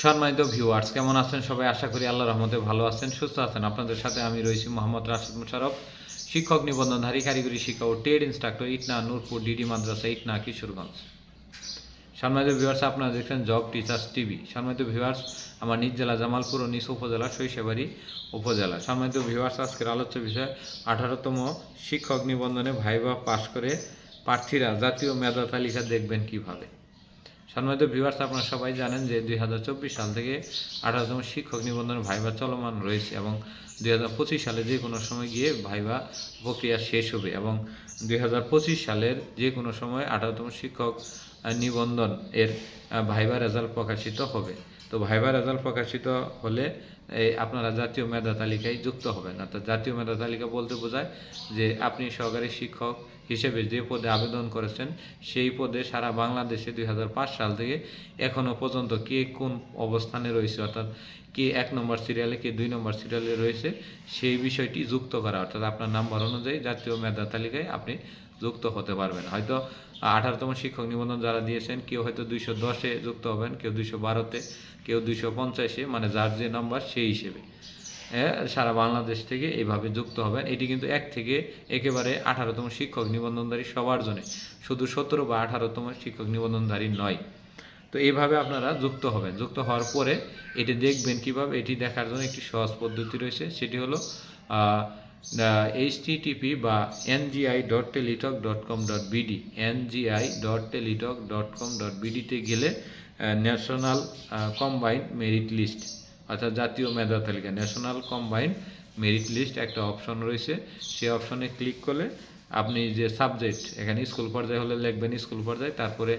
সম্মানিত ভিউয়ার্স, কেমন আছেন সবাই? আশা করি আল্লাহর রহমতে ভালো আছেন, সুস্থ আছেন। আপনাদের সাথে আমি রয়েছি মোহাম্মদ রাশেদ মোশাররফ, শিক্ষক নিবন্ধনধারী, কারিগরি শিক্ষা ও ট্রেড ইনস্ট্রাক্টর, ইটনা নূরপুর ডিডি মাদ্রাসা, ইটনা, কিশোরগঞ্জ। সম্মানিত ভিউয়ার্স, আপনারা দেখছেন জব টিচার্স টিভি। সম্মানিত ভিউয়ার্স, আমার নিজ জেলা জামালপুর ও নিজ উপজেলা সরিষাবাড়ি উপজেলা। সম্মানিত ভিউয়ার্স, আজকের আলোচ্য বিষয় 18তম শিক্ষক নিবন্ধনে ভাইভা পাশ করে প্রার্থীরা জাতীয় মেধা তালিকা দেখবেন কিভাবে। সম্মানিত ভিউয়ার্স, আপনারা সবাই জানেন যে 2024 সাল থেকে 18তম শিক্ষক নিবন্ধন ভাইভা চলমান রয়েছে এবং 2025 সালে যে কোনো সময় গিয়ে ভাইভা প্রক্রিয়া শেষ হবে এবং 2025 সালের যে কোনো সময় 18তম শিক্ষক নিবন্ধন এর ভাইভা রেজাল্ট প্রকাশিত হবে। তো ভাইভা রেজাল্ট প্রকাশিত হলে আপনারা জাতীয় মেধা তালিকায় যুক্ত হবেন। অর্থাৎ জাতীয় মেধা তালিকা বলতে বোঝায় যে আপনি সহকারী শিক্ষক হিসেবে যে পদে আবেদন করেছেন সেই পদে সারা বাংলাদেশে 2005 সাল থেকে এখনও পর্যন্ত কে কোন অবস্থানে রয়েছে, অর্থাৎ কে 1 নম্বর সিরিয়ালে, কে 2 নম্বর সিরিয়ালে রয়েছে, সেই বিষয়টি যুক্ত করা। অর্থাৎ আপনার নাম্বার অনুযায়ী জাতীয় মেধা তালিকায় আপনি যুক্ত হতে পারবেন। হয়তো 18তম শিক্ষক নিবন্ধন যারা দিয়েছেন, কেউ হয়তো 210-এ যুক্ত হবেন, কেউ 212-তে, কেউ 250-এ, মানে যার যে নাম্বার সেই হিসেবে সারা বাংলাদেশ থেকে এইভাবে যুক্ত হবেন। এটি কিন্তু 1 থেকে একেবারে 18তম শিক্ষক নিবন্ধনধারী সবার জন্য, শুধু 17 বা 18তম শিক্ষক নিবন্ধনধারী নয়। তো এইভাবে আপনারা যুক্ত হবেন। যুক্ত হওয়ার পরে এটি দেখবেন কিভাবে, এটি দেখার জন্য একটি সহজ পদ্ধতি রয়েছে, সেটি হলো http বা ngi.teletalk.com.bd ngi.teletalk.com.bd তে গেলে ন্যাশনাল কম্বাইন্ড মেরিট লিস্ট, অর্থাৎ জাতীয় মেধা তালিকা, ন্যাশনাল কম্বাইন্ড মেরিট লিস্ট একটা অপশন রয়েছে। সেই অপশনে ক্লিক করলে আপনি যে সাবজেক্ট, এখানে স্কুল পর্যায়ে হলে লিখবেন স্কুল পর্যায়ে, তারপরে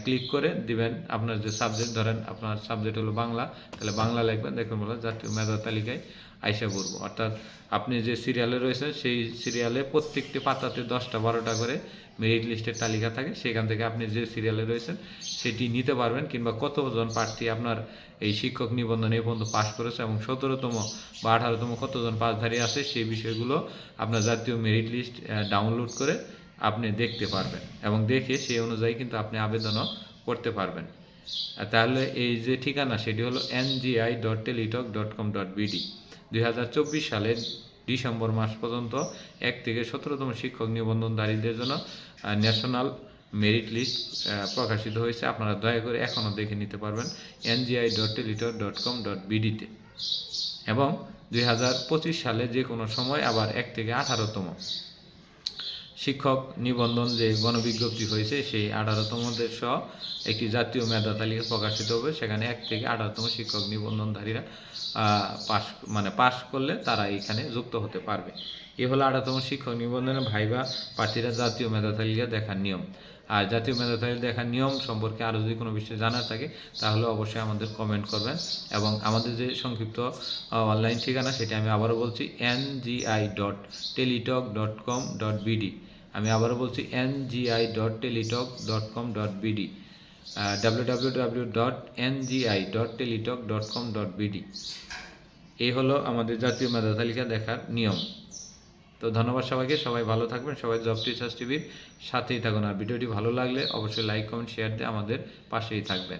ক্লিক করে দিবেন আপনার যে সাবজেক্ট, ধরেন আপনার সাবজেক্ট হলো বাংলা, তাহলে বাংলা লিখবেন। দেখুন বলে জাতীয় মেধা তালিকায় আইসা পড়বো। অর্থাৎ আপনি যে সিরিয়ালে রয়েছেন সেই সিরিয়ালে প্রত্যেকটি পাতাতে 10টা 12টা করে মেরিট লিস্টের তালিকা থাকে, সেখান থেকে আপনি যে সিরিয়ালে রয়েছেন সেটি নিতে পারবেন, কিংবা কতজন প্রার্থী আপনার এই শিক্ষক নিবন্ধন এ পর্যন্ত পাশ করেছে এবং 17তম বা 18তম কতজন পাশধারী আছে সেই বিষয়গুলো আপনার জাতীয় মেরিট লিস্ট ডাউনলোড করে আপনি দেখতে পারবেন এবং দেখে সেই অনুযায়ী কিন্তু আপনি আবেদনও করতে পারবেন। তাহলে এই যে ঠিকানা সেটি হলো ngi.teletalk.com.bd। 2024 সালের ডিসেম্বর মাস পর্যন্ত 1 থেকে 17তম শিক্ষক নিবন্ধনধারীদের জন্য ন্যাশনাল মেরিট লিস্ট প্রকাশিত হয়েছে। আপনারা দয়া করে এখনও দেখে নিতে পারবেন ngi.teletalk.com.bd তে। এবং 2025 সালে যে কোনো সময় আবার 1 থেকে 18তম শিক্ষক নিবন্ধন যে গণবিজ্ঞপ্তি হয়েছে সেই 18তমদের সহ একটি জাতীয় মেধা তালিকা প্রকাশিত হবে। সেখানে 1 থেকে 18তম শিক্ষক নিবন্ধনধারীরা পাশ করলে তারা এখানে যুক্ত হতে পারবে। এ হলো 18তম শিক্ষক নিবন্ধনের ভাইভা প্রার্থীরা জাতীয় মেধা তালিকা দেখার নিয়ম। আর জাতীয় মেধা তালিকা দেখার নিয়ম সম্পর্কে আরও যদি কোনো বিষয় জানার থাকে তাহলে অবশ্যই আমাদের কমেন্ট করবেন। এবং আমাদের যে সংক্ষিপ্ত অনলাইন ঠিকানা সেটি আমি আবারও বলছি, ngi.teletalk.com.bd। আমি আবারও বলছি ngi.teletalk.com.bd www.ngi.teletalk.com.bd। এই হলো আমাদের জাতীয় মেধা তালিকা দেখার নিয়ম। তো ধন্যবাদ সবাইকে, সবাই ভালো থাকবেন, সবাই জব টিচার্স টিভির সাথেই থাকুন। আর ভিডিওটি ভালো লাগলে অবশ্যই লাইক, কমেন্ট, শেয়ার দিয়ে আমাদের পাশেই থাকবেন।